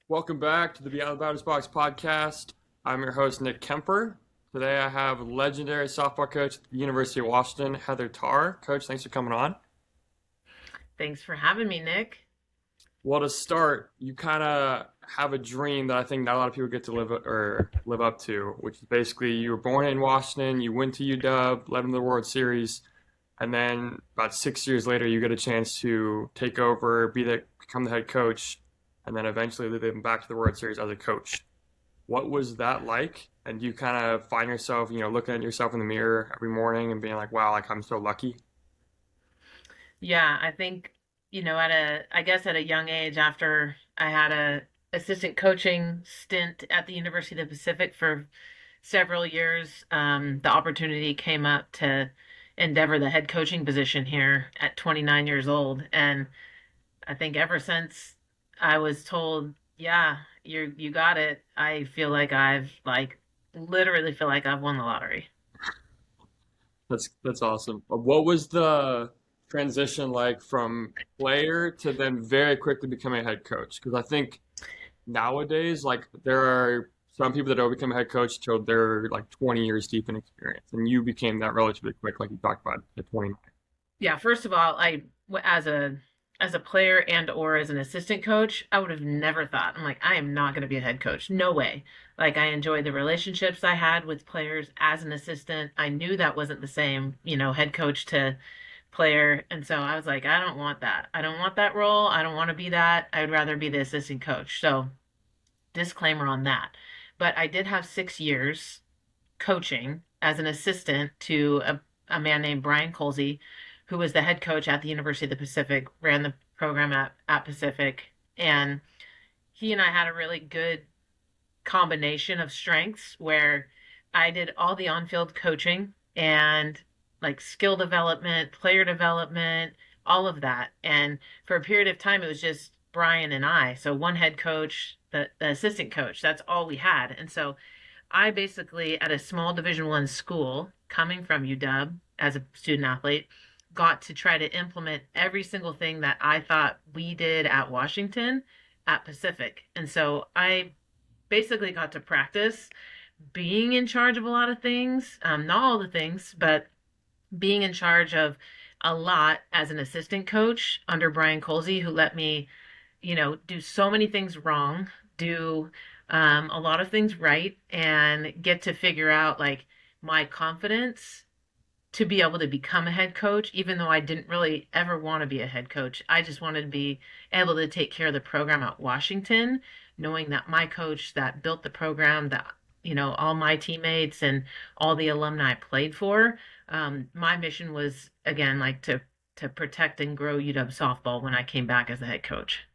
Welcome back to the Beyond the Boundaries Box podcast. I'm your host, Nick Kemper. Today I have legendary softball coach at the University of Washington, Heather Tarr. Coach, thanks for coming on. Thanks for having me, Nick. Well, to start, you kind of have a dream that I think not a lot of people get to live up to, which is basically you were born in Washington, you went to UW, led them to the World Series, and then about 6 years later, you get a chance to take over, become the head coach, and then eventually lead them back to the World Series as a coach. What was that like? And do you kind of find yourself, looking at yourself in the mirror every morning and being like, wow, like I'm so lucky? Yeah, I think, I guess at a young age after I had a assistant coaching stint at the University of the Pacific for several years, the opportunity came up to endeavor the head coaching position here at 29 years old. And I think ever since I was told, yeah, you got it, I feel like I've literally feel like I've won the lottery. That's awesome. What was the transition like from player to then very quickly becoming a head coach? Because I think nowadays, like there are some people that don't become a head coach till they're like 20 years deep in experience, and you became that relatively quick, like you talked about at 29. Yeah, first of all, as a player and or as an assistant coach, I would have never thought. I'm like, I am not going to be a head coach. No way. Like I enjoyed the relationships I had with players as an assistant. I knew that wasn't the same, head coach to player. And so I was like, I don't want that. I don't want that role. I don't want to be that. I'd rather be the assistant coach. So disclaimer on that. But I did have 6 years coaching as an assistant to a man named Brian Colsey, who was the head coach at the University of the Pacific, ran the program at Pacific. And he and I had a really good combination of strengths where I did all the on field coaching and like skill development, player development, all of that. And for a period of time, it was just Brian and I. So one head coach, the assistant coach, that's all we had. And so I basically, at a small Division I school, coming from UW as a student athlete, got to try to implement every single thing that I thought we did at Washington at Pacific. And so I basically got to practice being in charge of a lot of things, not all the things, but being in charge of a lot as an assistant coach under Brian Colsey, who let me, do so many things wrong, do a lot of things right, and get to figure out like my confidence to be able to become a head coach, even though I didn't really ever want to be a head coach. I just wanted to be able to take care of the program at Washington, knowing that my coach that built the program, that, all my teammates and all the alumni I played for, my mission was, again, like to protect and grow UW softball when I came back as a head coach.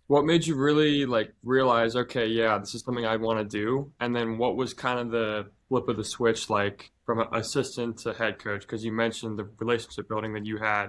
What made you really like realize, okay, yeah, this is something I want to do? And then what was kind of the flip of the switch like from assistant to head coach? Because you mentioned the relationship building that you had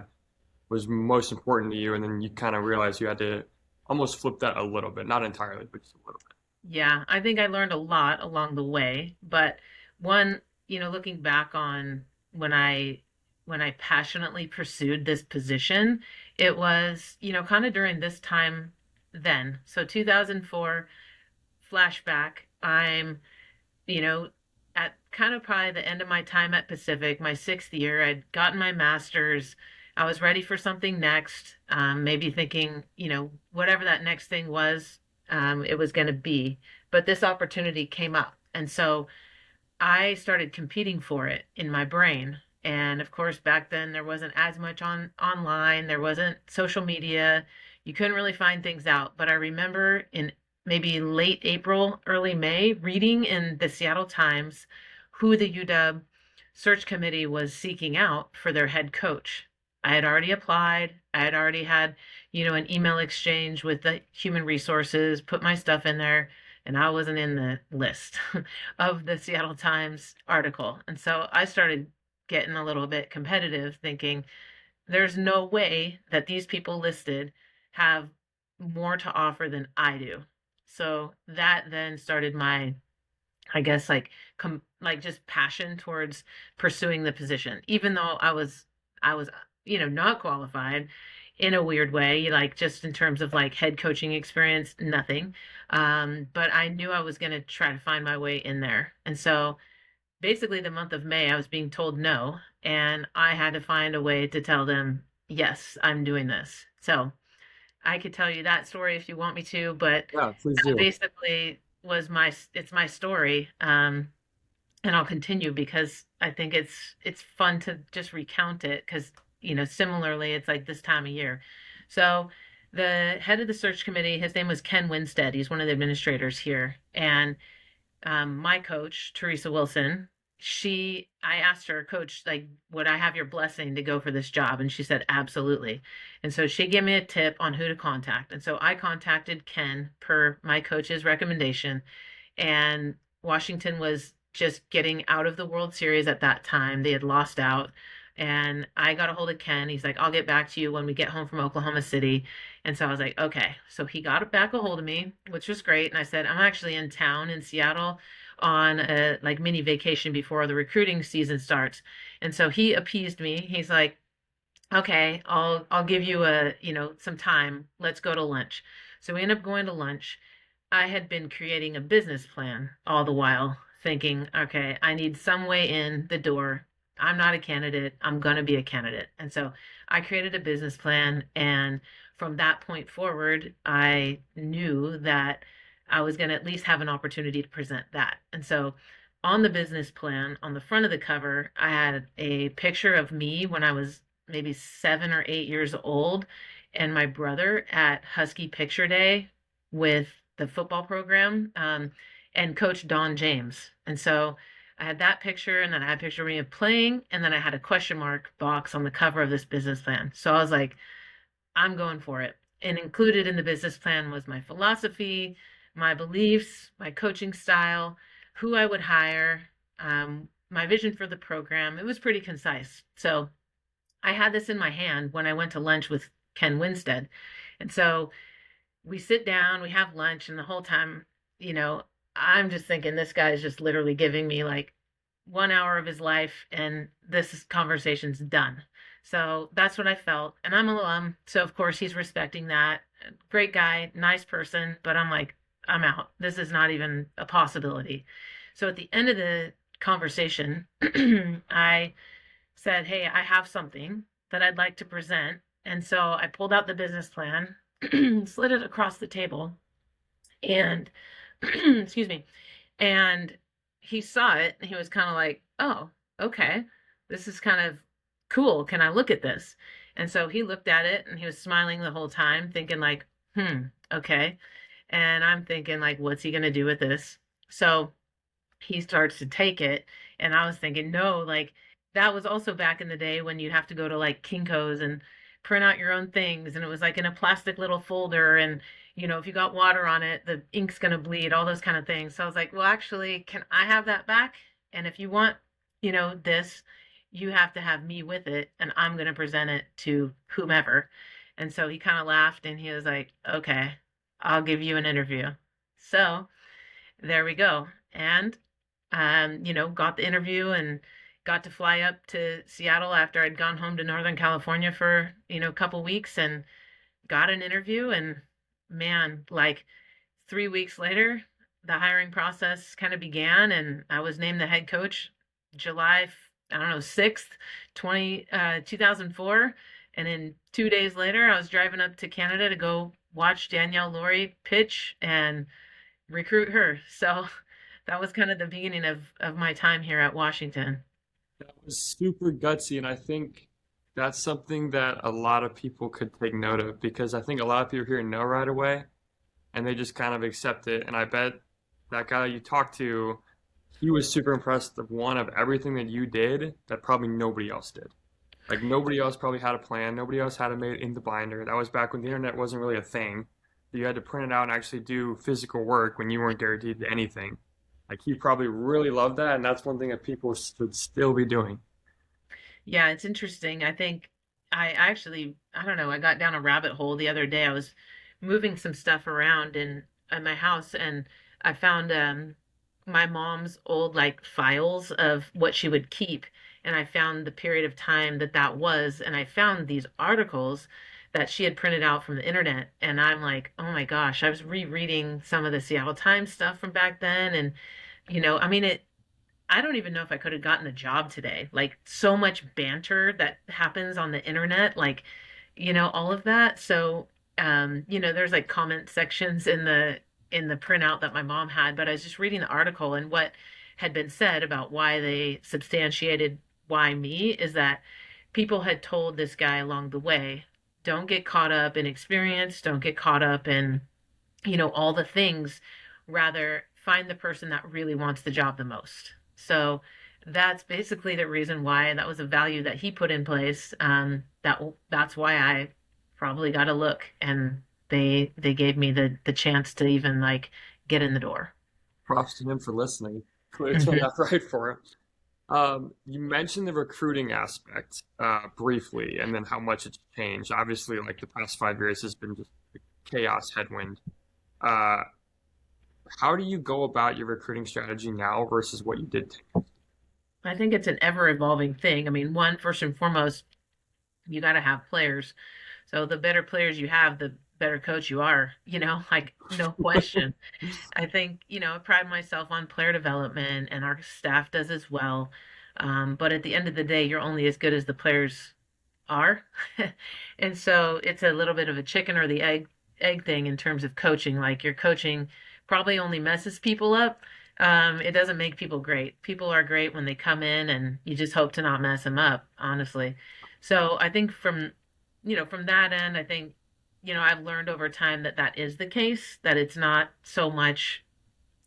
was most important to you, and then you kind of realized you had to almost flip that a little bit, not entirely, but just a little bit. Yeah, I think I learned a lot along the way, but one, looking back on when I when I passionately pursued this position, it was, kind of during this time then. So 2004 flashback, I'm, you know, at kind of probably the end of my time at Pacific, my 6th year, I'd gotten my master's. I was ready for something next, maybe thinking, whatever that next thing was, it was going to be. But this opportunity came up. And so I started competing for it in my brain. And of course, back then there wasn't as much online, there wasn't social media. You couldn't really find things out. But I remember in maybe late April, early May, reading in the Seattle Times who the UW search committee was seeking out for their head coach. I had already applied. I had already had, an email exchange with the human resources, put my stuff in there, and I wasn't in the list of the Seattle Times article. And so I started getting a little bit competitive, thinking there's no way that these people listed have more to offer than I do. So that then started my, I guess, like just passion towards pursuing the position, even though I was, not qualified. in a weird way, like just in terms of like head coaching experience, nothing. But I knew I was going to try to find my way in there. And so basically the month of May, I was being told no, and I had to find a way to tell them, yes, I'm doing this. So I could tell you that story if you want me to, but Yeah, please that do. basically was it's my story. And I'll continue because I think it's fun to just recount it because similarly it's like this time of year. So the head of the search committee, his name was Ken Winstead. He's one of the administrators here, and my coach, Teresa Wilson, I asked her, Coach, like, would I have your blessing to go for this job? And she said, absolutely. And so she gave me a tip on who to contact. And so I contacted Ken per my coach's recommendation. And Washington was just getting out of the World Series at that time. They had lost out. And I got a hold of Ken. He's like, I'll get back to you when we get home from Oklahoma City. And so I was like, okay. So he got back a hold of me, which was great. And I said, I'm actually in town in Seattle on a like mini vacation before the recruiting season starts. And so he appeased me. He's like, okay, I'll give you some time. Let's go to lunch. So we end up going to lunch. I had been creating a business plan all the while, thinking, okay, I need some way in the door. I'm not a candidate. I'm going to be a candidate. And so I created a business plan. And from that point forward, I knew that I was going to at least have an opportunity to present that. And so on the business plan, on the front of the cover, I had a picture of me when I was maybe 7 or 8 years old and my brother at Husky Picture Day with the football program, and Coach Don James. And so I had that picture, and then I had a picture of me playing, and then I had a question mark box on the cover of this business plan. So I was like, I'm going for it. And included in the business plan was my philosophy, my beliefs, my coaching style, who I would hire, my vision for the program. It was pretty concise. So I had this in my hand when I went to lunch with Ken Winstead. And so we sit down, we have lunch, and the whole time, you know, I'm just thinking this guy is just literally giving me like 1 hour of his life, and this conversation's done. So that's what I felt. And I'm an alum, so of course he's respecting that. Great guy, nice person, but I'm like, I'm out. This is not even a possibility. So at the end of the conversation, I said, hey, I have something that I'd like to present. And so I pulled out the business plan, slid it across the table, and excuse me, and he saw it and he was kind of like, oh, okay, this is kind of cool. Can I look at this? And so he looked at it and he was smiling the whole time, thinking like, okay. And I'm thinking like, what's he gonna do with this? So he starts to take it, and I was thinking, no, like that was also back in the day when you'd have to go to like Kinko's and print out your own things, and it was like in a plastic little folder, and if you got water on it, the ink's gonna bleed, all those kind of things. So I was like, well, actually, can I have that back? And if you want, this, you have to have me with it, and I'm gonna present it to whomever. And so he kind of laughed and he was like, okay, I'll give you an interview. So there we go. And got the interview and got to fly up to Seattle after I'd gone home to Northern California for, a couple weeks and got an interview. And man, like 3 weeks later, the hiring process kind of began and I was named the head coach July, I don't know, 6th, 2004. And then 2 days later, I was driving up to Canada to go watch Danielle Laurie pitch and recruit her. So that was kind of the beginning of my time here at Washington. That was super gutsy, and I think that's something that a lot of people could take note of because I think a lot of people here know right away and they just kind of accept it. And I bet that guy you talked to, he was super impressed of one of everything that you did that probably nobody else did. Like nobody else probably had a plan, nobody else had it made in the binder. That was back when the internet wasn't really a thing. You had to print it out and actually do physical work when you weren't guaranteed anything. Like he probably really loved that, and that's one thing that people should still be doing. Yeah, it's interesting. I think I don't know, I got down a rabbit hole the other day. I was moving some stuff around in my house, and I found my mom's old like files of what she would keep, and I found the period of time that was, and I found these articles that she had printed out from the internet. And I'm like, oh my gosh, I was rereading some of the Seattle Times stuff from back then. And, I mean, I don't even know if I could have gotten a job today. Like, so much banter that happens on the internet, like, all of that. So, there's like comment sections in the printout that my mom had, but I was just reading the article, and what had been said about why they substantiated why me is that people had told this guy along the way, don't get caught up in experience, don't get caught up in, all the things, rather find the person that really wants the job the most. So that's basically the reason why that was a value that he put in place. That's why I probably got a look, and they gave me the chance to even like get in the door. Props to him for listening. Clearly turned Hmm. out right for him. You mentioned the recruiting aspect briefly, and then how much it's changed. Obviously, like the past 5 years has been just a chaos headwind. Uh, how do you go about your recruiting strategy now versus what you did? I think it's an ever evolving thing. I mean, one, first and foremost, you got to have players. So the better players you have, the better coach you are, like no question. I think, I pride myself on player development, and our staff does as well. But at the end of the day, you're only as good as the players are. And so it's a little bit of a chicken or the egg thing in terms of coaching. Like, your coaching probably only messes people up. It doesn't make people great. People are great when they come in, and you just hope to not mess them up, honestly. So I think from that end, I think, I've learned over time that that is the case, that it's not so much,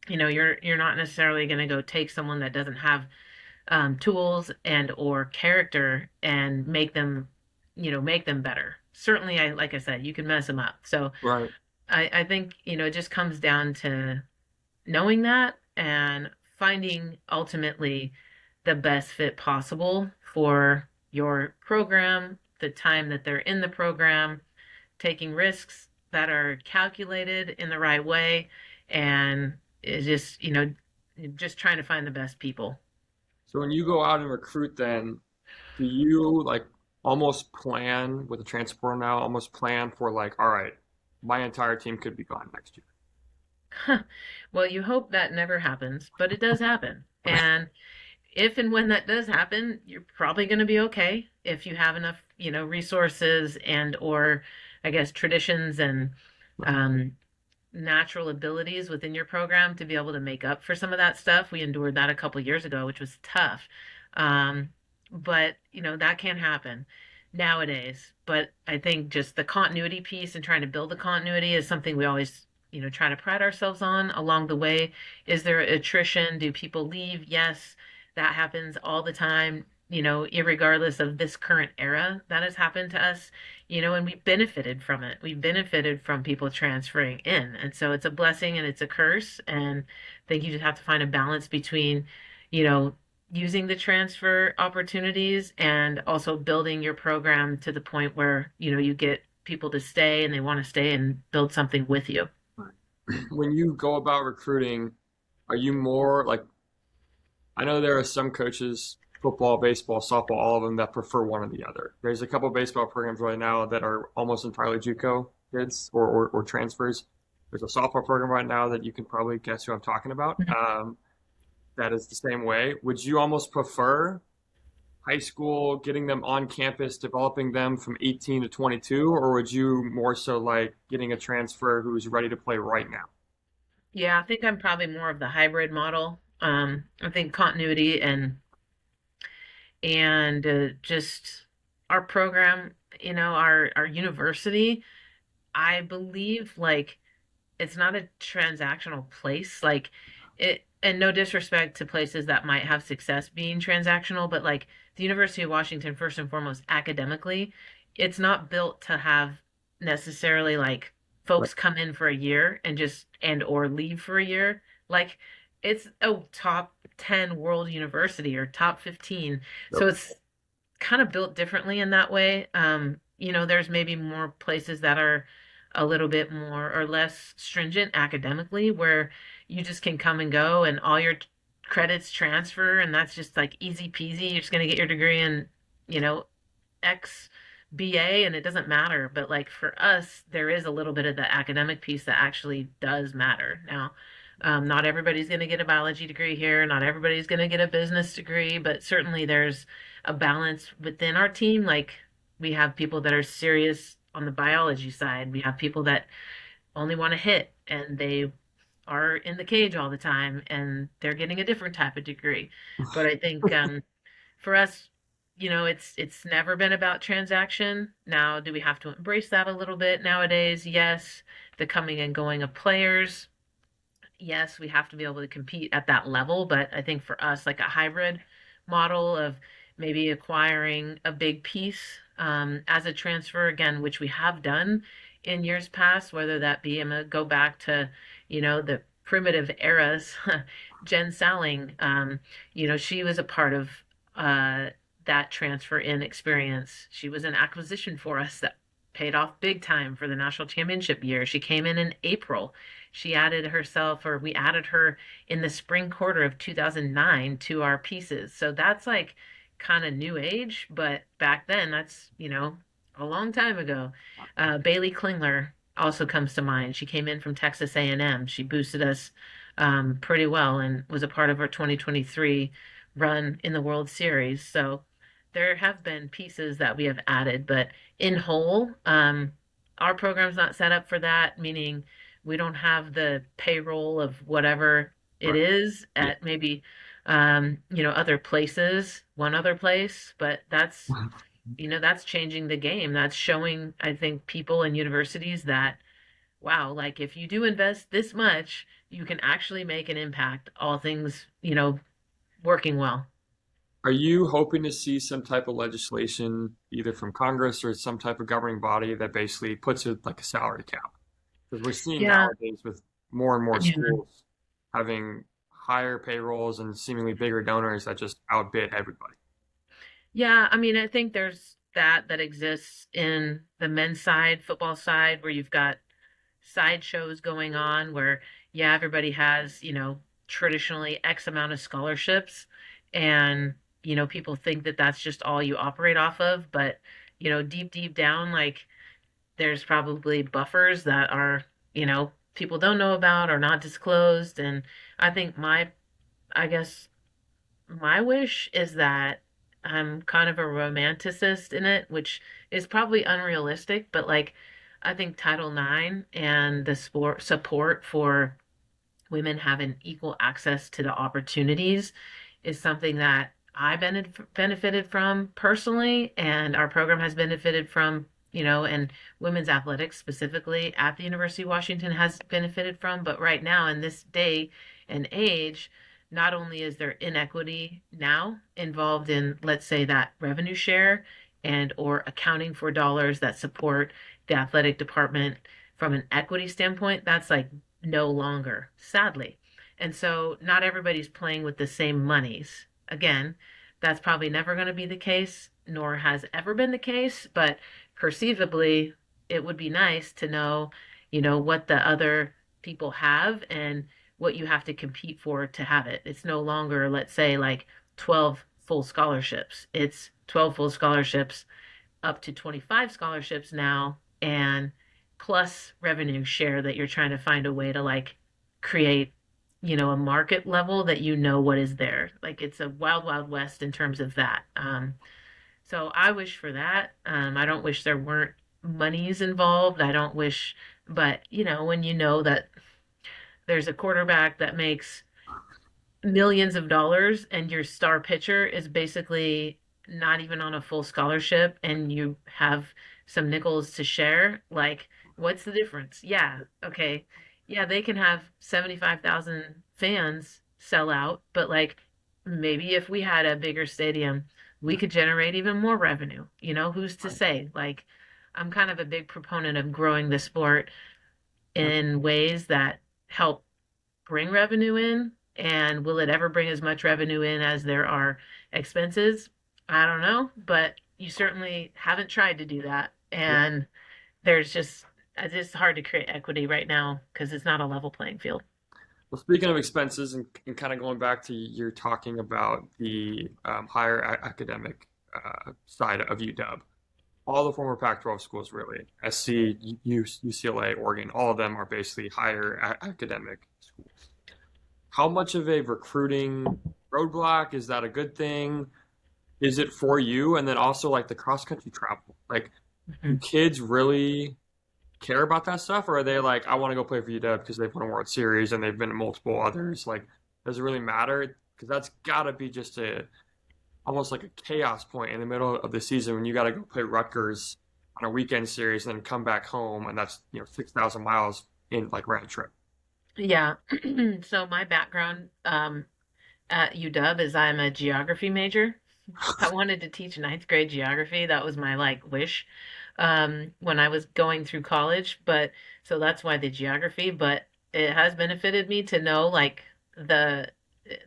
you're not necessarily going to go take someone that doesn't have tools and or character and make them better. Certainly, like I said, you can mess them up. So Right. I think, it just comes down to knowing that and finding ultimately the best fit possible for your program, the time that they're in the program, taking risks that are calculated in the right way, and it's just, just trying to find the best people. So when you go out and recruit, then do you like almost plan with the transport now? Almost plan for like, all right, my entire team could be gone next year. Well, you hope that never happens, but it does happen. And if and when that does happen, you're probably going to be okay if you have enough, resources and or I guess traditions and um, natural abilities within your program to be able to make up for some of that stuff. We endured that a couple years ago, which was tough. Um, but, that can happen nowadays. But I think just the continuity piece and trying to build the continuity is something we always, try to pride ourselves on along the way. Is there attrition? Do people leave? Yes, that happens all the time. Irregardless of this current era, that has happened to us, and we benefited from it. We benefited from people transferring in. And so it's a blessing and it's a curse. And I think you just have to find a balance between, you know, using the transfer opportunities and also building your program to the point where, you get people to stay and they want to stay and build something with you. When you go about recruiting, are you more like, I know there are some coaches, football, baseball, softball, all of them that prefer one or the other. There's a couple baseball programs right now that are almost entirely JUCO kids or transfers. There's a softball program right now that you can probably guess who I'm talking about. That is the same way. Would you almost prefer high school, getting them on campus, developing them from 18 to 22, or would you more so like getting a transfer who's ready to play right now? Yeah, I think I'm probably more of the hybrid model. I think continuity and just our program, our university, I believe like it's not a transactional place. Like it, and no disrespect to places that might have success being transactional, but like the University of Washington, first and foremost, academically, it's not built to have necessarily like Right. folks come in for a year and just and or leave for a year. Like it's a top 10 world university or top 15. So Yep. it's kind of built differently in that way. There's maybe more places that are a little bit more or less stringent academically where you just can come and go and all your credits transfer and that's just like easy peasy. You're just going to get your degree in, you know, X BA and it doesn't matter. But like for us, there is a little bit of the academic piece that actually does matter. Now, not everybody's going to get a biology degree here. Not everybody's going to get a business degree, but certainly there's a balance within our team. Like we have people that are serious on the biology side. We have people that only want to hit and they are in the cage all the time and they're getting a different type of degree. But I think for us, it's never been about transaction. Now, do we have to embrace that a little bit nowadays? Yes. The coming and going of players. Yes, we have to be able to compete at that level, but I think for us, like a hybrid model of maybe acquiring a big piece as a transfer, again, which we have done in years past, whether that be, I'm gonna go back to, the primitive eras. Jen Salling, she was a part of that transfer in experience. She was an acquisition for us that paid off big time for the national championship year. She came in April. She added herself, or we added her in the spring quarter of 2009 to our pieces. So that's like kind of new age, but back then, that's, a long time ago. Bailey Klingler also comes to mind. She came in from Texas A&M. She boosted us pretty well and was a part of our 2023 run in the World Series. So there have been pieces that we have added, but in whole, our program's not set up for that, meaning we don't have the payroll of whatever it Right. is Yeah. at maybe other places, one other place, but that's changing the game. That's showing, I think, people in universities that wow, like if you do invest this much, you can actually make an impact, all things, working well. Are you hoping to see some type of legislation, either from Congress or some type of governing body that basically puts it like a salary cap? Because we're seeing Yeah, nowadays with more and more yeah. schools having higher payrolls and seemingly bigger donors that just outbid everybody. Yeah, I mean, I think there's that exists in the men's side, football side, where you've got side shows going on where, yeah, everybody has, traditionally X amount of scholarships. And, people think that that's just all you operate off of. But, deep, deep down, like there's probably buffers that are, people don't know about or not disclosed. And I think I guess my wish is that I'm kind of a romanticist in it, which is probably unrealistic, but like I think Title IX and the sport support for women having equal access to the opportunities is something that I benefited from personally, and our program has benefited from, and women's athletics specifically at the University of Washington has benefited from. But right now, in this day and age, not only is there inequity now involved in, let's say, that revenue share and or accounting for dollars that support the athletic department from an equity standpoint, that's like no longer, sadly. And so not everybody's playing with the same monies. Again, that's probably never going to be the case, nor has ever been the case, but perceivably, it would be nice to know, what the other people have and what you have to compete for to have it. It's no longer, let's say, like 12 full scholarships. It's 12 full scholarships up to 25 scholarships now and plus revenue share that you're trying to find a way to like create a market level that what is there. Like it's a wild wild west in terms of that. So I wish for that. I don't wish there weren't monies involved. I don't wish, but when you know that there's a quarterback that makes millions of dollars and your star pitcher is basically not even on a full scholarship and you have some nickels to share, like what's the difference? Yeah, okay. Yeah, they can have 75,000 fans sell out, but like maybe if we had a bigger stadium, we could generate even more revenue. Who's to say? Like I'm kind of a big proponent of growing the sport in ways that help bring revenue in? And will it ever bring as much revenue in as there are expenses? I don't know, but you certainly haven't tried to do that. And there's just, it's just hard to create equity right now because it's not a level playing field. Well, speaking of expenses and kind of going back to you're talking about the higher academic side of UW. all the former Pac-12 schools, really, SC, UCLA, Oregon, all of them are basically higher academic schools. How much of a recruiting roadblock is that a good thing? Is it for you? And then also like the cross country travel. Like, do Mhm. kids really care about that stuff, or are they like, I want to go play for UW because they've won a World Series and they've been to multiple others? Like, does it really matter? Because that's got to be just a almost like a chaos point in the middle of the season when you got to go play Rutgers on a weekend series and then come back home, and that's 6,000 miles in like round trip. Yeah. So my background at UW is I'm a geography major. I wanted to teach ninth grade geography. That was my like wish when I was going through college. But so that's why the geography. But it has benefited me to know like the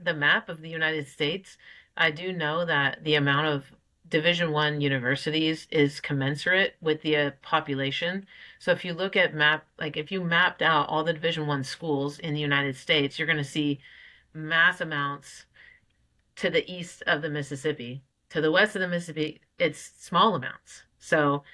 the map of the United States. I do know that the amount of Division I universities is commensurate with the population. So if you look at map, like if you mapped out all the Division I schools in the United States, you're going to see mass amounts to the east of the Mississippi. To the west of the Mississippi, it's small amounts. So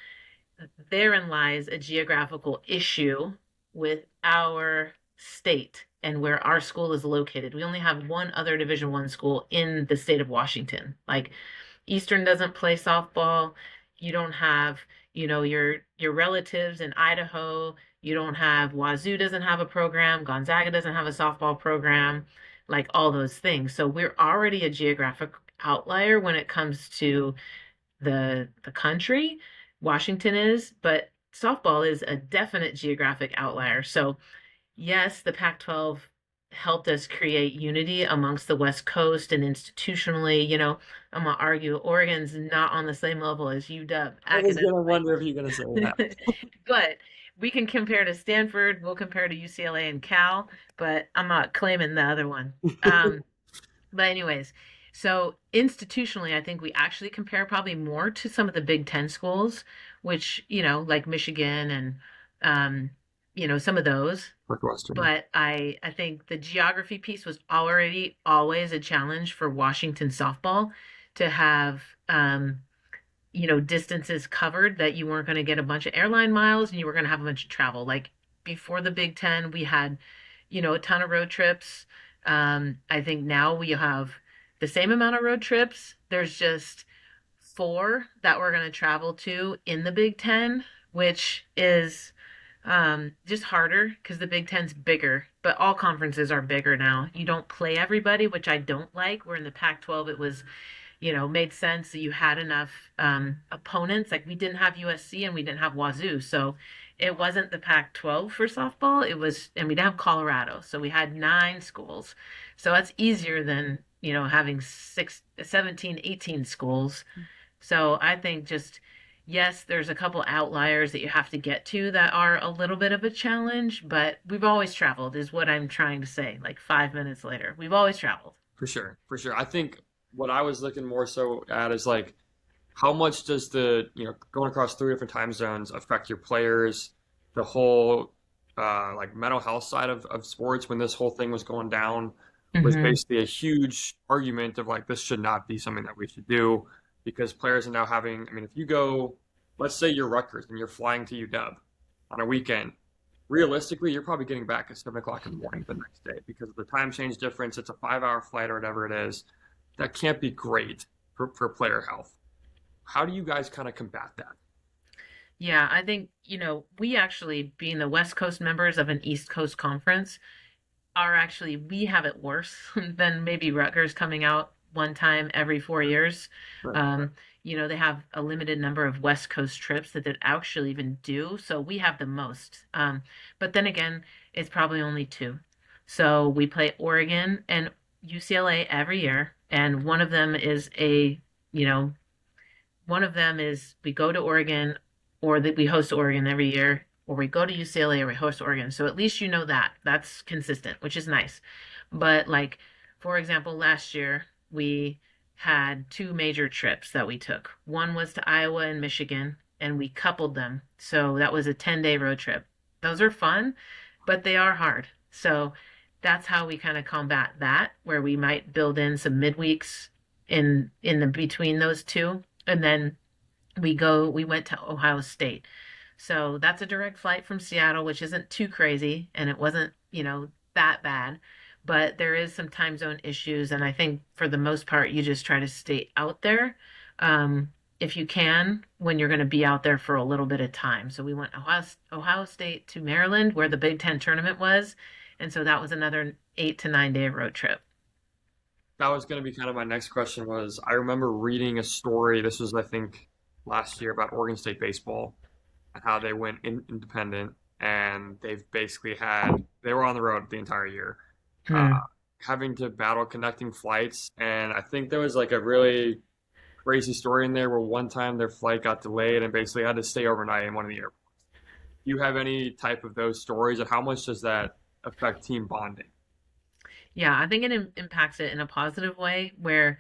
therein lies a geographical issue with our state and where our school is located. We only have one other Division I school in the state of Washington. Like Eastern doesn't play softball. You don't have, your relatives in Idaho. You don't have Wazoo doesn't have a program. Gonzaga doesn't have a softball program. Like all those things. So we're already a geographic outlier when it comes to the country. Washington is, but softball is a definite geographic outlier. So yes, the Pac-12 helped us create unity amongst the West Coast and institutionally, I'm gonna argue Oregon's not on the same level as UW I was gonna academically. wonder if you're gonna say that. But we can compare to Stanford, we'll compare to UCLA and Cal, but I'm not claiming the other one. But anyways, so institutionally, I think we actually compare probably more to some of the Big Ten schools, which, like Michigan and, some of those. Northwestern. But I think the geography piece was already always a challenge for Washington softball to have, distances covered that you weren't going to get a bunch of airline miles and you were going to have a bunch of travel. Like before the Big Ten, we had, a ton of road trips. I think now we have the same amount of road trips. There's just four that we're going to travel to in the Big Ten, which is just harder because the Big Ten's bigger, but all conferences are bigger now. You don't play everybody, which I don't like. Where in the Pac-12, it was, made sense that you had enough opponents. Like we didn't have USC and we didn't have Wazoo, so it wasn't the Pac-12 for softball. It was, and we didn't have Colorado, so we had nine schools. So that's easier than having 17, 18 schools. So I think just yes, there's a couple outliers that you have to get to that are a little bit of a challenge, but we've always traveled, is what I'm trying to say. Like 5 minutes later, we've always traveled. For sure, for sure. I think what I was looking more so at is like how much does the going across three different time zones affect your players, the whole like mental health side of sports when this whole thing was going down was Hmm. basically a huge argument of like this should not be something that we should do because players are now having, I mean, if you go, let's say you're Rutgers and you're flying to UW on a weekend, realistically you're probably getting back at 7 o'clock in the morning the next day because of the time change difference. It's a 5 hour flight or whatever it is. That can't be great for player health. How do you guys kind of combat that? Yeah, I think, we actually, being the West Coast members of an East Coast conference, we have it worse than maybe Rutgers coming out one time every 4 years. Right. They have a limited number of West Coast trips that they actually even do, so we have the most. But then again, it's probably only two. So we play Oregon and UCLA every year, and you know, one of them is we go to Oregon or that we host Oregon every year, or we go to UCLA or we host Oregon. So at least you know that. That's consistent, which is nice. But like, for example, last year we had two major trips that we took. One was to Iowa and Michigan, and we coupled them. So that was a 10-day road trip. Those are fun, but they are hard. So that's how we kind of combat that, where we might build in some midweeks in the between those two. And then we went to Ohio State. So that's a direct flight from Seattle, which isn't too crazy, and it wasn't, that bad. But there is some time zone issues, and I think for the most part, you just try to stay out there, um, if you can, when you're going to be out there for a little bit of time. So we went Ohio State to Maryland, where the Big Ten tournament was, and so that was another 8 to 9 day road trip. That was going to be kind of my next question was I remember reading a story, this was I think last year about Oregon State baseball and how they went independent and they've basically they were on the road the entire year, uh, Hmm. having to battle connecting flights. And I think there was like a really crazy story in there where one time their flight got delayed and basically had to stay overnight in one of the airports. Do you have any type of those stories and how much does that affect team bonding? Yeah, I think it impacts it in a positive way where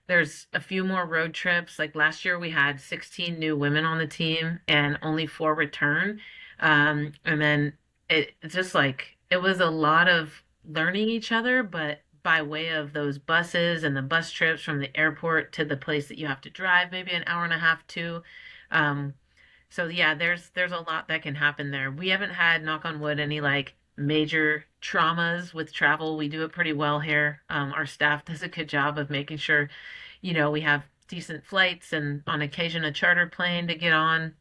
there's a few more road trips. Like last year, we had 16 new women on the team and only four return. And then it's just like it was a lot of learning each other, but by way of those buses and the bus trips from the airport to the place that you have to drive maybe an hour and a half to. Um, so yeah, there's a lot that can happen there. We haven't had, knock on wood, any like major traumas with travel. We do it pretty well here. Our staff does a good job of making sure, we have decent flights and on occasion a charter plane to get on,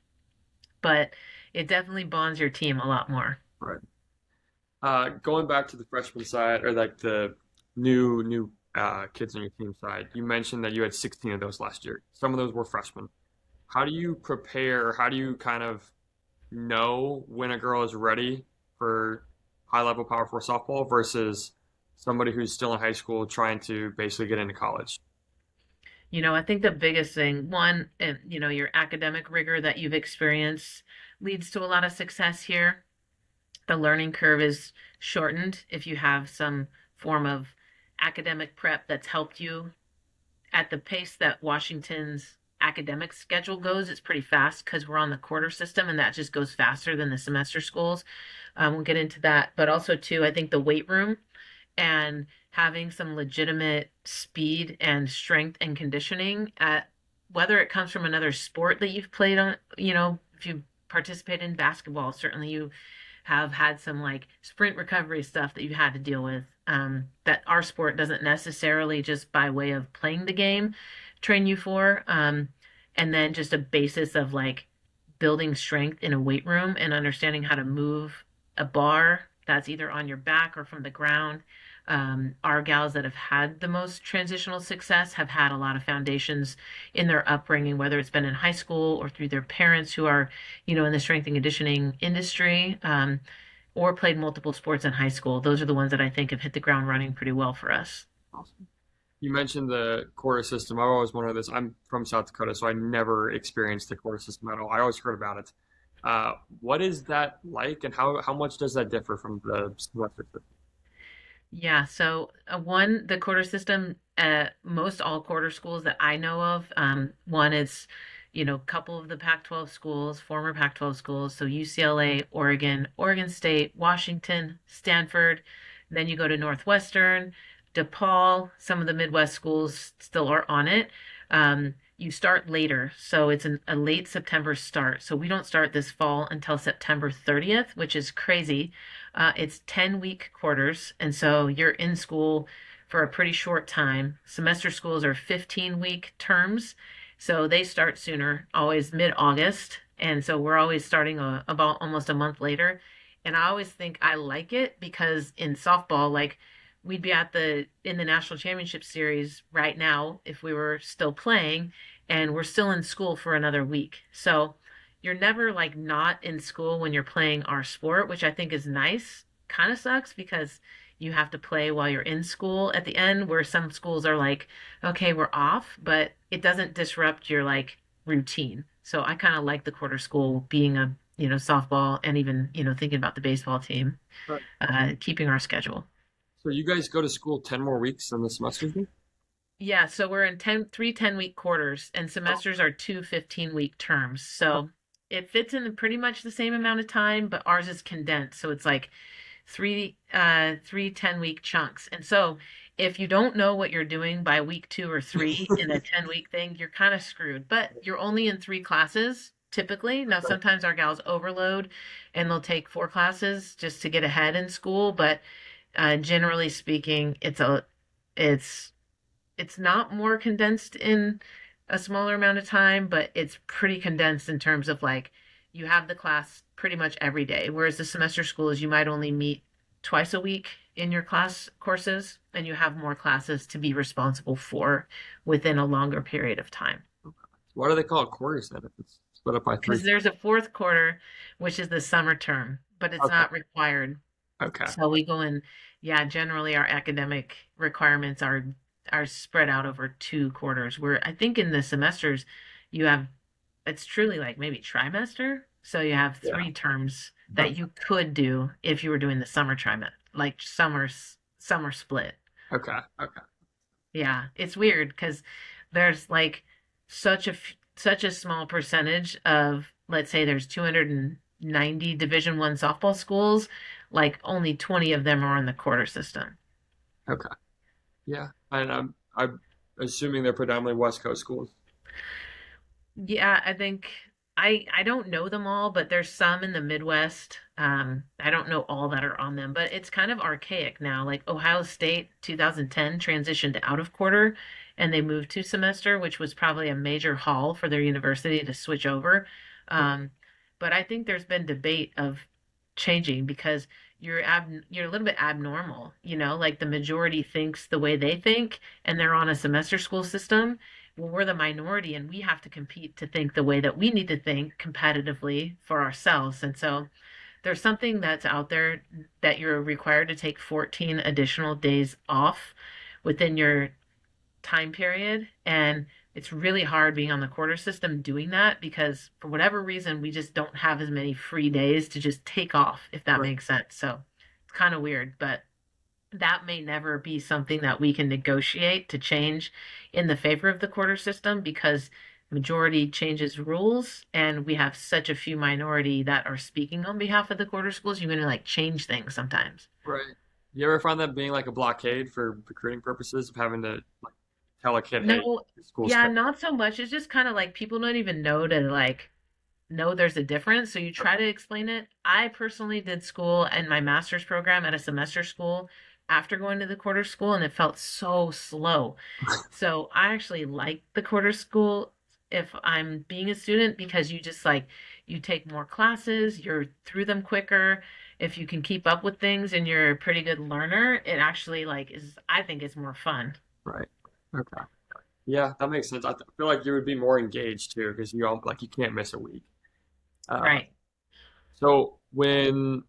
but it definitely bonds your team a lot more. Right. Going back to the freshman side or like the new kids on your team side, you mentioned that you had 16 of those last year. Some of those were freshmen. How do you prepare? How do you kind of know when a girl is ready for high level Power Four softball versus somebody who's still in high school trying to basically get into college? I think the biggest thing, one, your academic rigor that you've experienced leads to a lot of success here. The learning curve is shortened if you have some form of academic prep that's helped you at the pace that Washington's academic schedule goes. It's pretty fast because we're on the quarter system and that just goes faster than the semester schools. We'll get into that. But also, too, I think the weight room and having some legitimate speed and strength and conditioning at whether it comes from another sport that you've played on, if you participate in basketball, certainly you have had some like sprint recovery stuff that you had to deal with. That our sport doesn't necessarily just by way of playing the game train you for. And then just a basis of like building strength in a weight room and understanding how to move a bar that's either on your back or from the ground. Our gals that have had the most transitional success have had a lot of foundations in their upbringing, whether it's been in high school or through their parents who are, in the strength and conditioning industry, or played multiple sports in high school. Those are the ones that I think have hit the ground running pretty well for us. Awesome. You mentioned the quarter system. I've always wondered this. I'm from South Dakota, so I never experienced the quarter system at all. I always heard about it. What is that like, and how much does that differ from the semester system? Yeah, so the quarter system, most all quarter schools that I know of, one is, a couple of the Pac-12 schools, former Pac-12 schools, so UCLA, Oregon, Oregon State, Washington, Stanford. Then you go to Northwestern, DePaul. Some of the Midwest schools still are on it. You start later, so it's a late September start. So we don't start this fall until September 30th, which is crazy. It's 10-week quarters, and so you're in school for a pretty short time. Semester schools are 15-week terms, so they start sooner, always mid-August, and so we're always starting about almost a month later. And I always think I like it because in softball, like we'd be in the national championship series right now if we were still playing, and we're still in school for another week. So you're never like not in school when you're playing our sport, which I think is nice. Kind of sucks because you have to play while you're in school at the end, where some schools are like, okay, we're off, but it doesn't disrupt your like routine. So I kind of like the quarter school being a, softball and even, thinking about the baseball team, Right. keeping our schedule. So you guys go to school 10 more weeks than the semesters do? Yeah, so we're in 3 10-week quarters, and Oh, semesters are two 15-week terms. So it fits in pretty much the same amount of time, but ours is condensed. So it's like three 10-week chunks. And so if you don't know what you're doing by week 2 or 3 in a 10-week thing, you're kind of screwed. But you're only in 3 classes typically. Now sometimes our gals overload and they'll take 4 classes just to get ahead in school, but generally speaking, it's it's not more condensed in a smaller amount of time, but it's pretty condensed in terms of like you have the class pretty much every day, whereas the semester schools you might only meet twice a week in your class courses, and you have more classes to be responsible for within a longer period of time. Why do they call it quarters then if it's split up by three? Because there's a fourth quarter, which is the summer term, but it's Okay. not required. Okay. So we go in, yeah, generally our academic requirements are spread out over 2 quarters. Where I think in the semesters you have it's truly like maybe trimester. So you have Yeah. 3 terms Okay. that you could do if you were doing the summer trimester, like summer split. Okay. Okay. Yeah, it's weird because there's like such a small percentage of, let's say there's 290 Division 1 softball schools, like only 20 of them are on the quarter system. Okay. Yeah. And I'm assuming they're predominantly West Coast schools. Yeah, I think I don't know them all, but there's some in the Midwest. I don't know all that are on them, but it's kind of archaic now. Like Ohio State 2010 transitioned out of quarter and they moved to semester, which was probably a major haul for their university to switch over. Um, but I think there's been debate of changing because you're a little bit abnormal, like the majority thinks the way they think and they're on a semester school system. Well, we're the minority and we have to compete to think the way that we need to think competitively for ourselves. And so there's something that's out there that you're required to take 14 additional days off within your time period. And it's really hard being on the quarter system doing that because for whatever reason, we just don't have as many free days to just take off, if that Right. makes sense. So it's kind of weird, but that may never be something that we can negotiate to change in the favor of the quarter system because majority changes rules and we have such a few minority that are speaking on behalf of the quarter schools. You're going to like change things sometimes. Right. You ever find that being like a blockade for recruiting purposes of having to like tell a kid, hey, No, your school's yeah, fake? not so much. It's just kind of like people don't even know to like know there's a difference. So you try to explain it. I personally did school and my master's program at a semester school after going to the quarter school, and it felt so slow. So I actually like the quarter school if I'm being a student because you just like you take more classes, you're through them quicker. If you can keep up with things and you're a pretty good learner, it actually like is I think it's more fun. Right. Okay. Yeah, that makes sense. Feel like you would be more engaged too because you all like you can't miss a week. Uh, Right. so when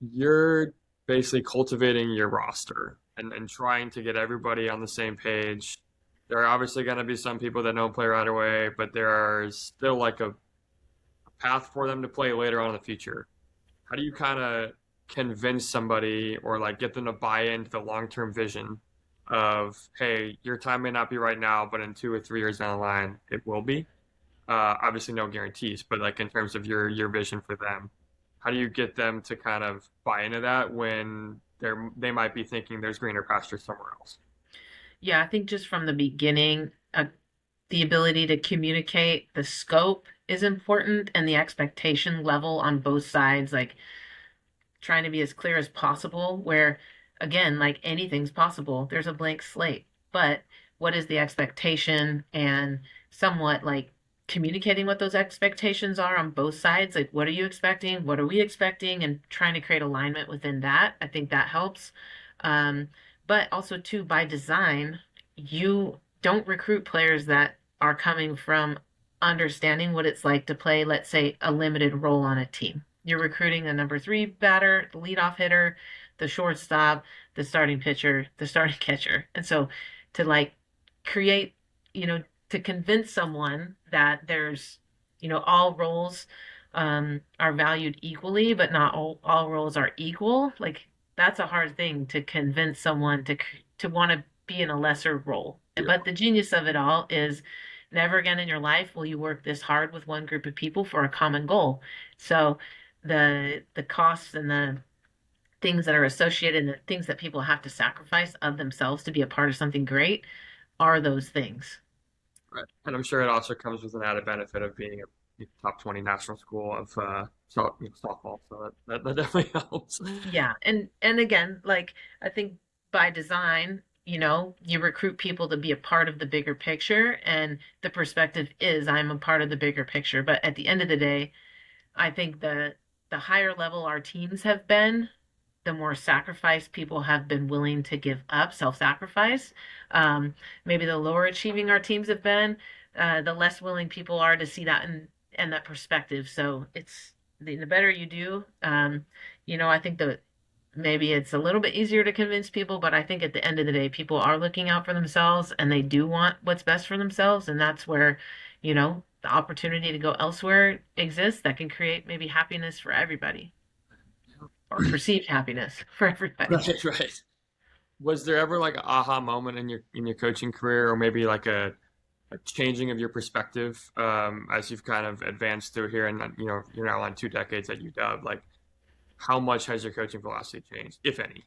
you're basically cultivating your roster and trying to get everybody on the same page, there are obviously going to be some people that don't play right away, but there's still like a path for them to play later on in the future. How do you kind of convince somebody or like get them to buy into the long-term vision of, hey, your time may not be right now, but in 2 or 3 years down the line, it will be? Obviously, no guarantees, but like in terms of your vision for them, how do you get them to kind of buy into that when they might be thinking there's greener pasture somewhere else? Yeah, I think just from the beginning, the ability to communicate the scope is important and the expectation level on both sides. Like trying to be as clear as possible, where again, like anything's possible, there's a blank slate. But what is the expectation and somewhat like communicating what those expectations are on both sides? Like, what are you expecting? What are we expecting? And trying to create alignment within that. I think that helps. Um, but also, too, by design, you don't recruit players that are coming from understanding what it's like to play, let's say, a limited role on a team. You're recruiting a number 3 batter, the leadoff hitter, the shortstop, the starting pitcher, the starting catcher. And so to like create, you know, to convince someone that there's, all roles are valued equally, but not all roles are equal. Like that's a hard thing to convince someone to want to be in a lesser role. Yeah. But the genius of it all is never again in your life will you work this hard with one group of people for a common goal. So the costs and things that are associated and things that people have to sacrifice of themselves to be a part of something great are those things. Right. And I'm sure it also comes with an added benefit of being a top 20 national school of softball. So that definitely helps. Yeah. And again, like I think by design, you recruit people to be a part of the bigger picture and the perspective is I'm a part of the bigger picture. But at the end of the day, I think the higher level our teams have been, the more sacrifice people have been willing to give up, self-sacrifice. Um, Maybe the lower achieving our teams have been, the less willing people are to see that and that perspective. So it's the better you do. I think that maybe it's a little bit easier to convince people, but I think at the end of the day, people are looking out for themselves and they do want what's best for themselves. And that's where, the opportunity to go elsewhere exists that can create maybe happiness for everybody or perceived happiness for everybody. Right, right. Was there ever like an aha moment in your coaching career, or maybe like a changing of your perspective as you've kind of advanced through here, and you're now on 2 decades at UW? Like, how much has your coaching philosophy changed, if any?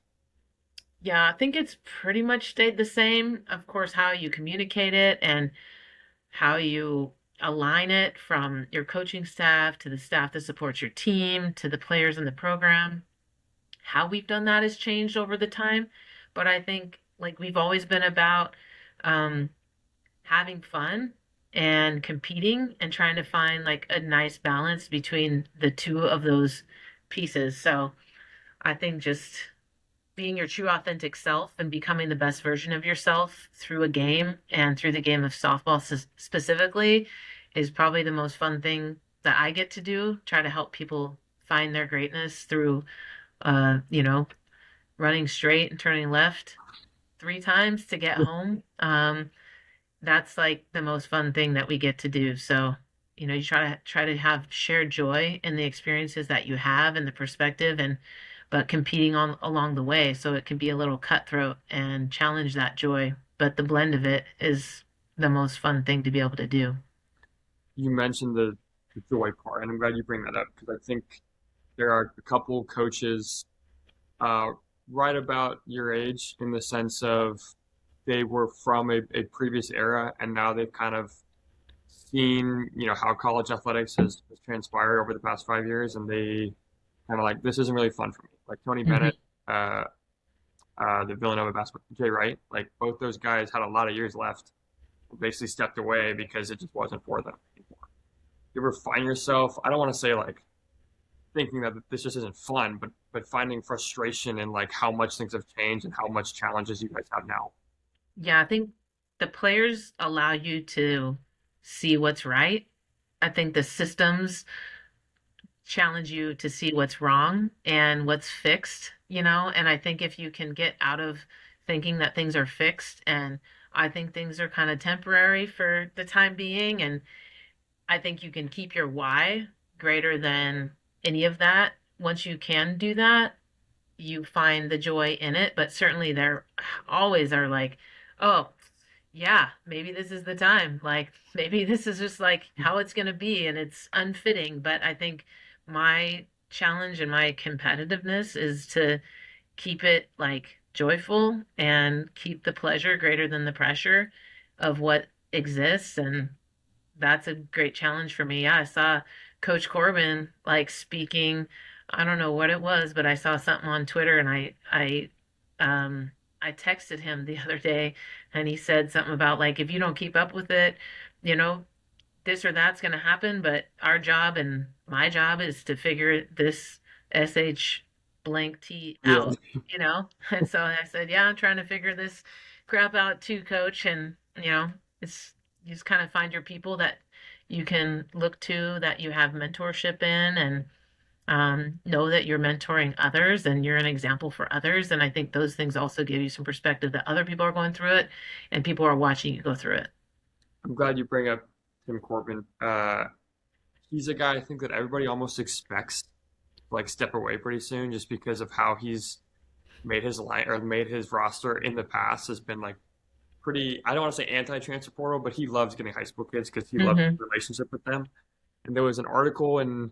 Yeah, I think it's pretty much stayed the same. Of course, how you communicate it and how you align it from your coaching staff to the staff that supports your team to the players in the program. How we've done that has changed over the time, but I think like we've always been about um, having fun and competing and trying to find like a nice balance between the two of those pieces. So I think just being your true authentic self and becoming the best version of yourself through a game and through the game of softball specifically is probably the most fun thing that I get to do. Try to help people find their greatness through, uh, you know, running straight and turning left 3 times to get home. That's like the most fun thing that we get to do. So, you try to have shared joy in the experiences that you have and the perspective and but competing on along the way so it can be a little cutthroat and challenge that joy. But the blend of it is the most fun thing to be able to do. You mentioned the joy part, and I'm glad you bring that up because I think there are a couple coaches uh, right about your age in the sense of they were from a previous era and now they've kind of seen how college athletics has transpired over the past 5 years, and they kind of like, this isn't really fun for me. Like Tony Hmm. Bennett, the Villanova basketball, Jay Wright, like both those guys had a lot of years left, basically stepped away because it just wasn't for them anymore. You ever find yourself, I don't want to say like thinking that this just isn't fun, but finding frustration in like how much things have changed and how much challenges you guys have now? Yeah, I think the players allow you to see what's right. I think the systems challenge you to see what's wrong and what's fixed, and I think if you can get out of thinking that things are fixed and I think things are kind of temporary for the time being, and I think you can keep your why greater than any of that. Once you can do that, you find the joy in it, but certainly there always are like, oh, yeah, maybe this is the time. Like, maybe this is just like how it's going to be and it's unfitting. But I think my challenge and my competitiveness is to keep it like joyful and keep the pleasure greater than the pressure of what exists. And that's a great challenge for me. Yeah, I saw Coach Corbin like speaking. I don't know what it was, but I saw something on Twitter and um I texted him the other day and he said something about like if you don't keep up with it, you know, this or that's going to happen, but our job and my job is to figure this SH blank T Yeah. out. And so I said, yeah, I'm trying to figure this crap out too, coach. And, it's, you just kind of find your people that you can look to, that you have mentorship in, and know that you're mentoring others and you're an example for others. And I think those things also give you some perspective that other people are going through it and people are watching you go through it. I'm glad you bring up Tim Corbin. He's a guy I think that everybody almost expects to like step away pretty soon, just because of how he's made his line or made his roster in the past has been like pretty. I don't want to say anti-transfer portal, but he loves getting high school kids because he loves Hmm. the relationship with them. And there was an article in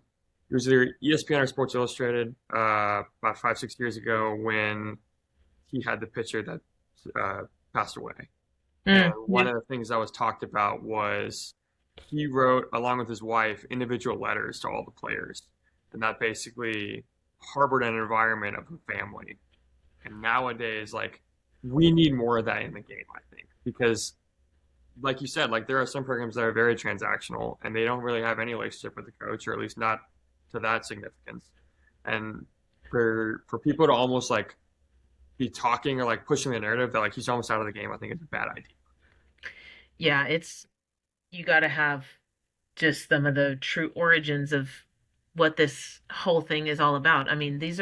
it was either ESPN or Sports Illustrated about 5, 6 years ago when he had the pitcher that uh, passed away. And one Yep. of the things that was talked about was he wrote, along with his wife, individual letters to all the players. And that basically harbored an environment of a family. And nowadays, like, we need more of that in the game, I think. Because, like you said, like, there are some programs that are very transactional and they don't really have any relationship with the coach, or at least not to that significance. And for people to almost like be talking or like pushing the narrative that like he's almost out of the game, I think it's a bad idea. Yeah, it's you got to have just some of the true origins of what this whole thing is all about. I mean, this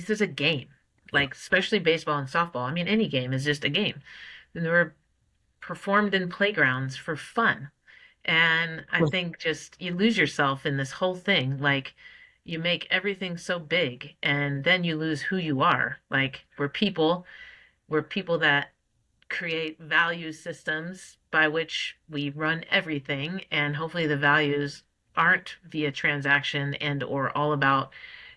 is a game. Yeah. Like especially baseball and softball. I mean, any game is just a game. And they were performed in playgrounds for fun. And I think just you lose yourself in this whole thing. Like you make everything so big and then you lose who you are. Like we're people that create value systems by which we run everything, and hopefully the values aren't via transaction and or all about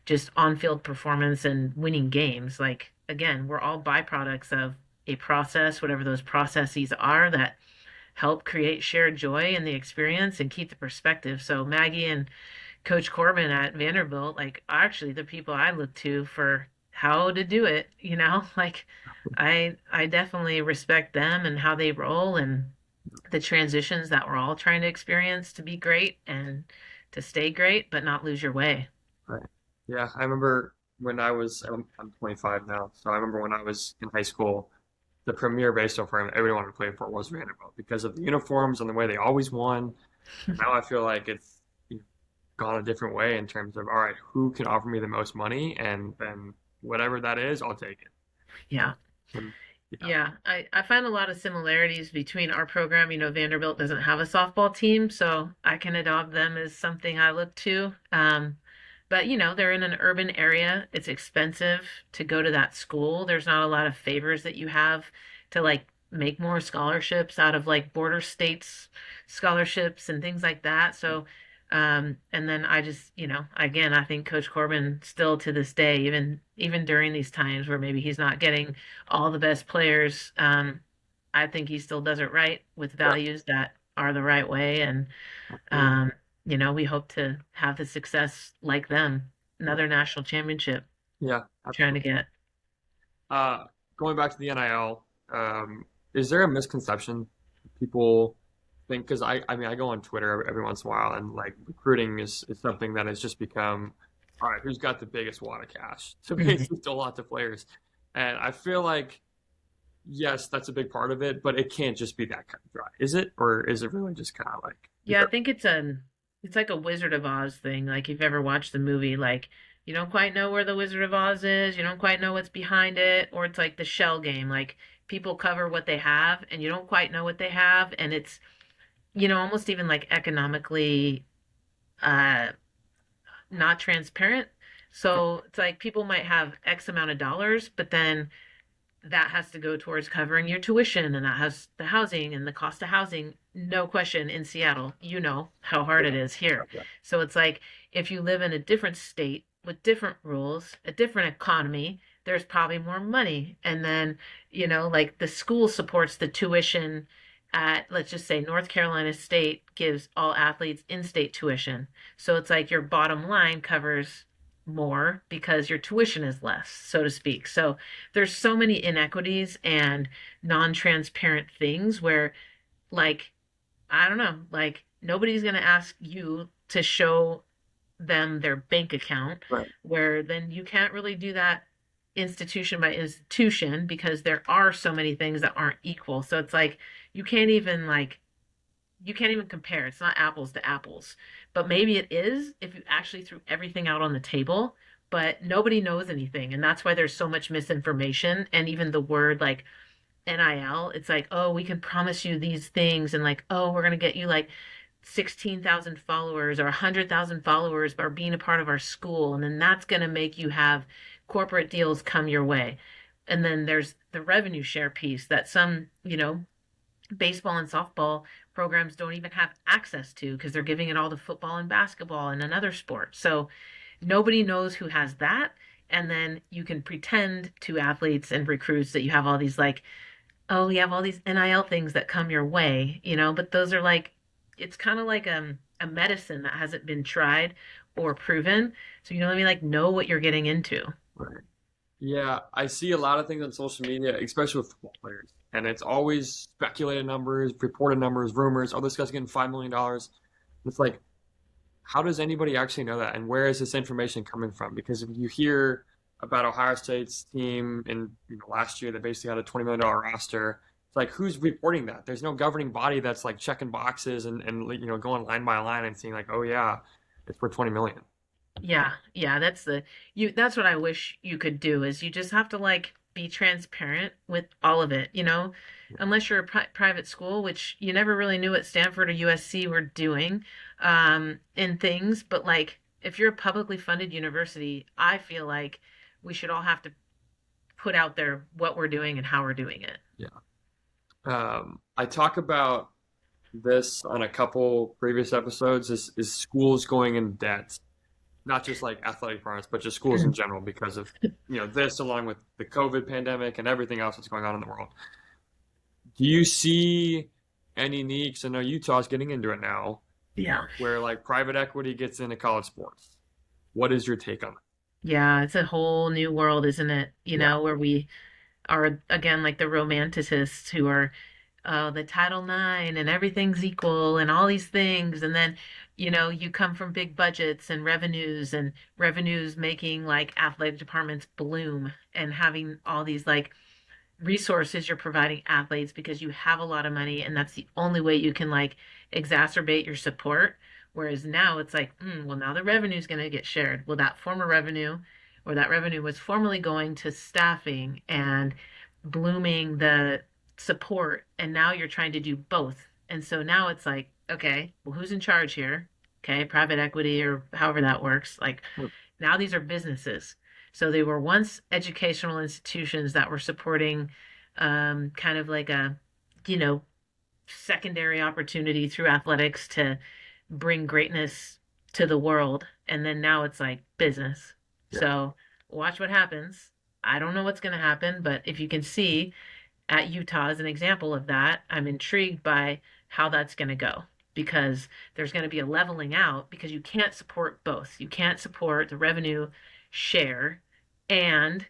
just on-field performance and winning games. Like again, we're all byproducts of a process, whatever those processes are that help create shared joy in the experience and keep the perspective. So Maggie and Coach Corbin at Vanderbilt, like actually the people I look to for how to do it, like I definitely respect them and how they roll and the transitions that we're all trying to experience to be great and to stay great, but not lose your way. Right. Yeah, I remember when I'm 25 now, so I remember when I was in high school, the premier baseball program everyone wanted to play for was Vanderbilt because of the uniforms and the way they always won. And now I feel like it's gone a different way in terms of, all right, who can offer me the most money, and then whatever that is, I'll take it. Yeah. And, yeah, Yeah, I find a lot of similarities between our program. Vanderbilt doesn't have a softball team, so I can adopt them as something I look to. But they're in an urban area. It's expensive to go to that school. There's not a lot of favors that you have to like make more scholarships out of like border states scholarships and things like that. So, and then I just, again, I think Coach Corbin still to this day, even during these times where maybe he's not getting all the best players, I think he still does it right with yeah, values that are the right way. And absolutely. um, we hope to have the success like them, Yeah, another national championship yeah, trying to absolutely. get. Uh, Going back to the NIL, is there a misconception people think? Because I mean, I go on Twitter every once in a while, and like recruiting is something that has just become, all right, who's got the biggest wad of cash to Mhm. basically dole out to players, and I feel like yes, that's a big part of it, but it can't just be that kind of dry, is it? Or is it really just kind of like Yeah, I think it's like a Wizard of Oz thing. Like if you've ever watched the movie, like you don't quite know where the Wizard of Oz is, you don't quite know what's behind it, or it's like the shell game. Like people cover what they have and you don't quite know what they have, and it's almost even like economically uh not transparent. So it's like people might have X amount of dollars, but then that has to go towards covering your tuition and that has the housing and the cost of housing. No question in Seattle, you know how hard it is here. yeah, So it's like if you live in a different state with different rules, a different economy, there's probably more money. And then, like the school supports the tuition at, let's just say, North Carolina State gives all athletes in-state tuition. So it's like your bottom line covers more because your tuition is less, so to speak. So there's so many inequities and non-transparent things where like I don't know, like nobody's going to ask you to show them their bank account right, where then you can't really do that institution by institution because there are so many things that aren't equal. So it's like you can't even like you can't even compare. It's not apples to apples. But maybe it is if you actually threw everything out on the table, but nobody knows anything. And that's why there's so much misinformation. And even the word like NIL, it's like, oh, we can promise you these things. And like, oh, we're going to get you like 16,000 followers or 100,000 followers by being a part of our school. And then that's going to make you have corporate deals come your way. And then there's the revenue share piece that some, baseball and softball programs don't even have access to because they're giving it all to football and basketball and another sport. So nobody knows who has that. And then you can pretend to athletes and recruits that you have all these like, oh, you have all these NIL things that come your way, but those are like, it's kind of like a medicine that hasn't been tried or proven. So you don't really like know what you're getting into. Right. Yeah, I see a lot of things on social media, especially with football players, and it's always speculated numbers, reported numbers, rumors. Oh, this guy's getting $5 million. It's like, how does anybody actually know that, and where is this information coming from? Because if you hear about Ohio State's team in last year that basically had a $20 million roster, it's like who's reporting that? There's no governing body that's like checking boxes and going line by line and seeing like, oh yeah, it's for 20 million. Yeah, yeah, that's what I wish you could do is you just have to like be transparent with all of it, unless you're a private school, which you never really knew what Stanford or USC were doing in things, but like if you're a publicly funded university, I feel like we should all have to put out there what we're doing and how we're doing it. Yeah. I talk about this on a couple previous episodes. Is schools going in debt? Not just like athletic departments, but just schools in general because of this, along with the COVID pandemic and everything else that's going on in the world. Do you see any needs? I know Utah's getting into it now, Yeah. where like private equity gets into college sports. What is your take on that? Yeah, it's a whole new world, isn't it? Yeah, Where we are again like the romanticists who are the Title IX and everything's equal and all these things. And then, you come from big budgets and revenues making like athletic departments bloom and having all these like resources you're providing athletes because you have a lot of money and that's the only way you can like exacerbate your support. Whereas now it's like, well, now the revenue is going to get shared. Well, that former revenue or that revenue was formerly going to staffing and blooming the support. And now you're trying to do both. And so now it's like, okay, well, who's in charge here? Okay, private equity or however that works. Like now these are businesses. So they were once educational institutions that were supporting kind of like a, you know, secondary opportunity through athletics to bring greatness to the world. And then now it's like business. yeah, So watch what happens. I don't know what's going to happen, but if you can see at Utah as an example of that, I'm intrigued by how that's going to go because there's going to be a leveling out because you can't support both. You can't support the revenue share and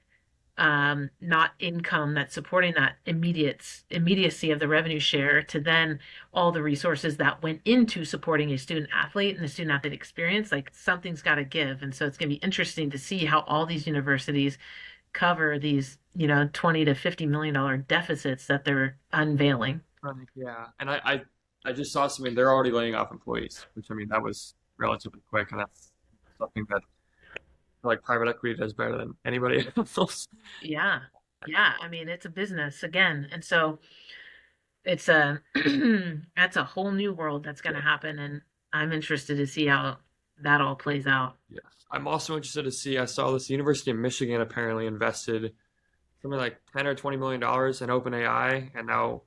not income that's supporting that immediacy of the revenue share to then all the resources that went into supporting a student athlete and the student athlete experience. Like something's got to give, and so it's going to be interesting to see how all these universities cover these 20 to $50 million deficits that they're unveiling. right, yeah. And I just saw something. They're already laying off employees, which I mean that was relatively quick, and that's something that like private equity does better than anybody else. Yeah, yeah, I mean it's a business again, and so it's a that's a whole new world that's going Yeah. to happen, and I'm interested to see how that all plays out. Yes. I'm also interested to see. I saw this University of Michigan apparently invested something like 10 or $20 million in OpenAI, and now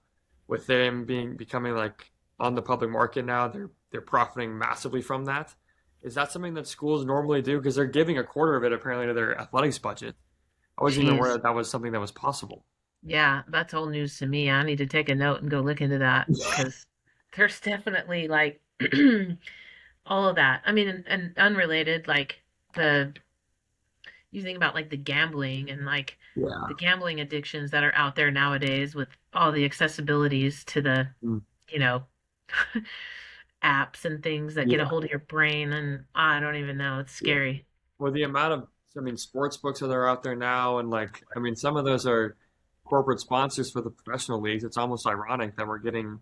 with them becoming like on the public market now, they're profiting massively from that. Is that something that schools normally do? Because they're giving a quarter of it apparently to their athletics budget. I wasn't even aware Jeez. that that was something that was possible. Yeah, that's all news to me. I need to take a note and go look into that because there's definitely like all of that. I mean, and unrelated, like the you think about like the gambling and like Yeah. the gambling addictions that are out there nowadays with all the accessibilities to the, Mm. you know, apps and things that get a Yeah. hold of your brain and I don't even know. It's Yeah. scary. Well, the amount of, I mean, sports books that are out there now, and like, I mean, some of those are corporate sponsors for the professional leagues. It's almost ironic that we're getting,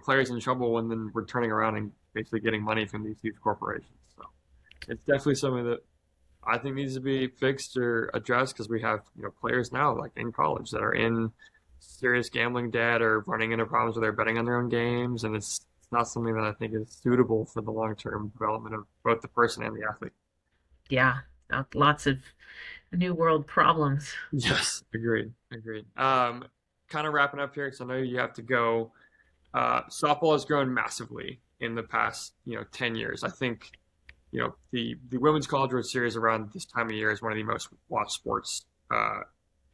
players in trouble when then we're turning around and basically getting money from these huge corporations. So it's definitely something that I think needs to be fixed or addressed because we have, players now like in college that are in serious gambling debt or running into problems where they're betting on their own games, and it's not something that I think is suitable for the long-term development of both the person and the athlete. Yeah. Lots of new world problems. Yes, agreed, agreed. Kind of wrapping up here because I know you have to go. Softball has grown massively in the past, 10 years. I think, the Women's College World Series around this time of year is one of the most watched sports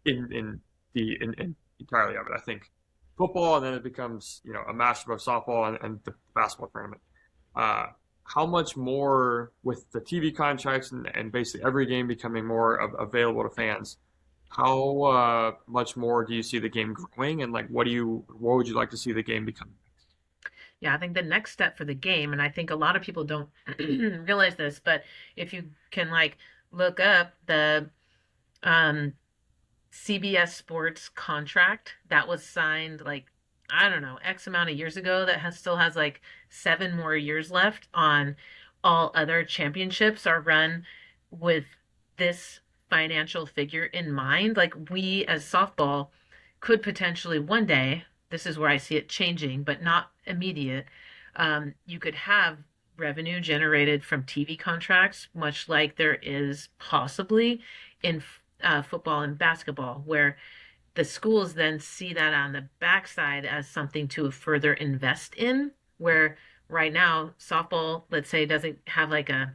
in entirely of it. I think football, and then it becomes, a mashup of softball and the basketball tournament. Uh, how much more with the TV contracts and basically every game becoming more available to fans? How much more do you see the game growing, and like, what would you like to see the game become? Yeah, I think the next step for the game, and I think a lot of people don't realize this, but if you can like look up the um, CBS Sports contract that was signed like I don't know X amount of years ago that still has like 7 more years left on all other championships are run with this financial figure in mind. Like we as softball could potentially one day, this is where I see it changing, but not immediate. You could have revenue generated from TV contracts, much like there is possibly in football and basketball, where the schools then see that on the backside as something to further invest in. Where right now, softball, let's say, doesn't have like a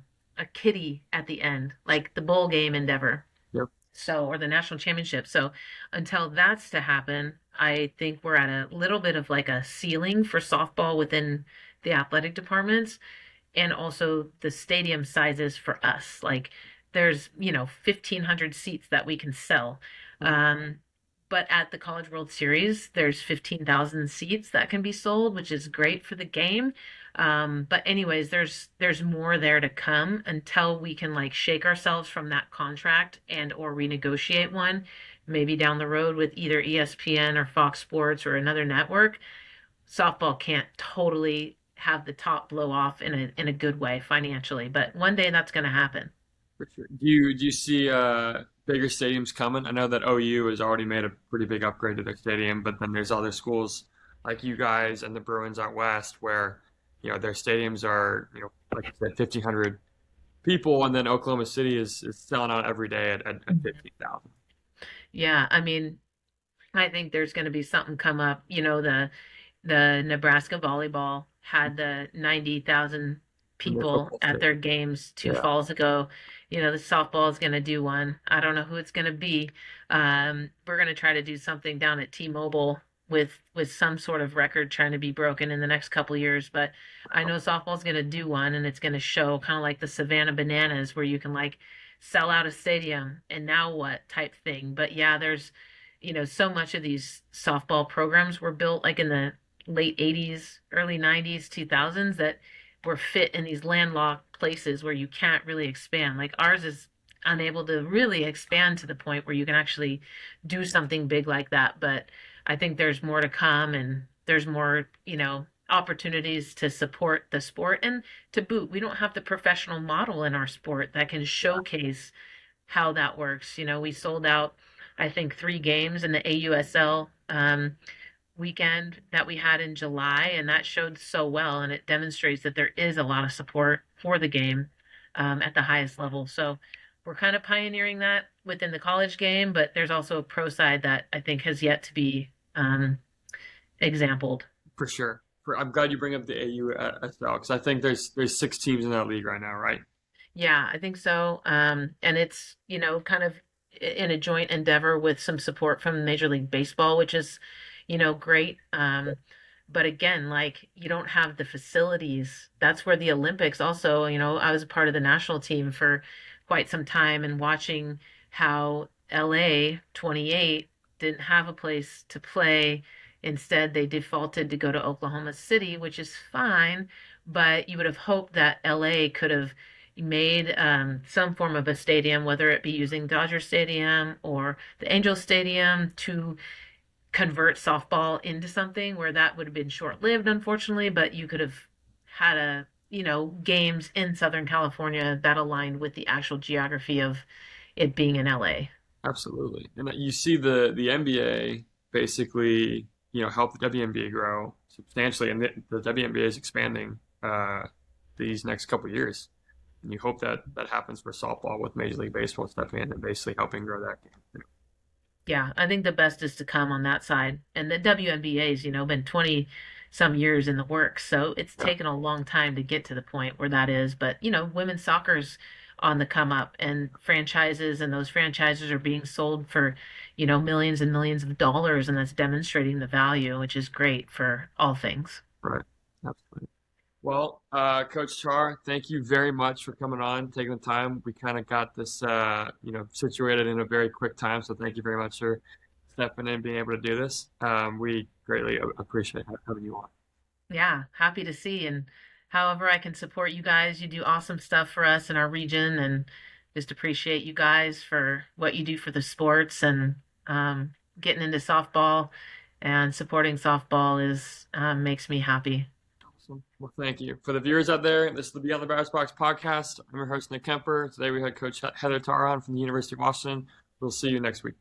kitty at the end, like the bowl game endeavor. Yep. So, or the national championship. So, until that's to happen, I think we're at a little bit of like a ceiling for softball within the athletic departments and also the stadium sizes for us. Like there's, 1,500 seats that we can sell. Um, but at the College World Series, there's 15,000 seats that can be sold, which is great for the game. But anyways, there's more there to come until we can like shake ourselves from that contract and or renegotiate one, maybe down the road with either ESPN or Fox Sports or another network. Softball can't totally have the top blow off in a good way financially, but one day that's going to happen. For sure. Do you see bigger stadiums coming? I know that OU has already made a pretty big upgrade to their stadium, but then there's other schools like you guys and the Bruins out west where their stadiums are like I said 1,500 people, and then Oklahoma City is selling out every day at 15,000. Yeah, I mean, I think there's going to be something come up. The Nebraska volleyball had the 90,000 In their people football at their stadium. games two Yeah, falls ago. The softball is going to do one. I don't know who it's going to be. We're going to try to do something down at T-Mobile with some sort of record trying to be broken in the next couple years. But I know softball's going to do one, and it's going to show kind of like the Savannah Bananas, where you can like sell out a stadium and now what type thing. But yeah, there's so much of these softball programs were built like in the late 80s, early 90s, 2000s that were fit in these landlocked places where you can't really expand. Like ours is unable to really expand to the point where you can actually do something big like that. But I think there's more to come and there's more, opportunities to support the sport. And to boot, we don't have the professional model in our sport that can showcase how that works. We sold out, I think, 3 games in the AUSL weekend that we had in July, and that showed so well, and it demonstrates that there is a lot of support for the game at the highest level. So we're kind of pioneering that within the college game, but there's also a pro side that I think has yet to be exampled. for sure. I'm glad you bring up the AU as well because I think there's 6 teams in that league right now, right? Yeah, I think so. And it's, kind of in a joint endeavor with some support from Major League Baseball, which is, great. But again, like you don't have the facilities. That's where the Olympics also, I was a part of the national team for quite some time and watching how LA 28 didn't have a place to play. Instead, they defaulted to go to Oklahoma City, which is fine, but you would have hoped that LA could have made some form of a stadium, whether it be using Dodger Stadium or the Angel Stadium, to convert softball into something where that would have been short-lived, unfortunately, but you could have had games in Southern California that aligned with the actual geography of it being in LA. Absolutely. And you see the NBA basically, help the WNBA grow substantially, and the WNBA is expanding these next couple of years. And you hope that that happens for softball with Major League Baseball stepping in and basically helping grow that game. Yeah, I think the best is to come on that side. And the WNBA's, been some years in the works. So it's Yeah, taken a long time to get to the point where that is. But, women's soccer's on the come up, and those franchises are being sold for, millions and millions of dollars, and that's demonstrating the value, which is great for all things. right. Absolutely. Well, Coach Tarr, thank you very much for coming on, taking the time. We kind of got this, situated in a very quick time, so thank you very much for stepping in and being able to do this. We greatly appreciate having you on. Yeah, happy to see. And however I can support you guys, you do awesome stuff for us in our region, and just appreciate you guys for what you do for the sports and getting into softball and supporting softball is makes me happy. Awesome. Well, thank you. For the viewers out there, this is the Beyond the Batters Box podcast. I'm your host, Nick Kemper. Today we had Coach Heather Tarr on from the University of Washington. We'll see you next week.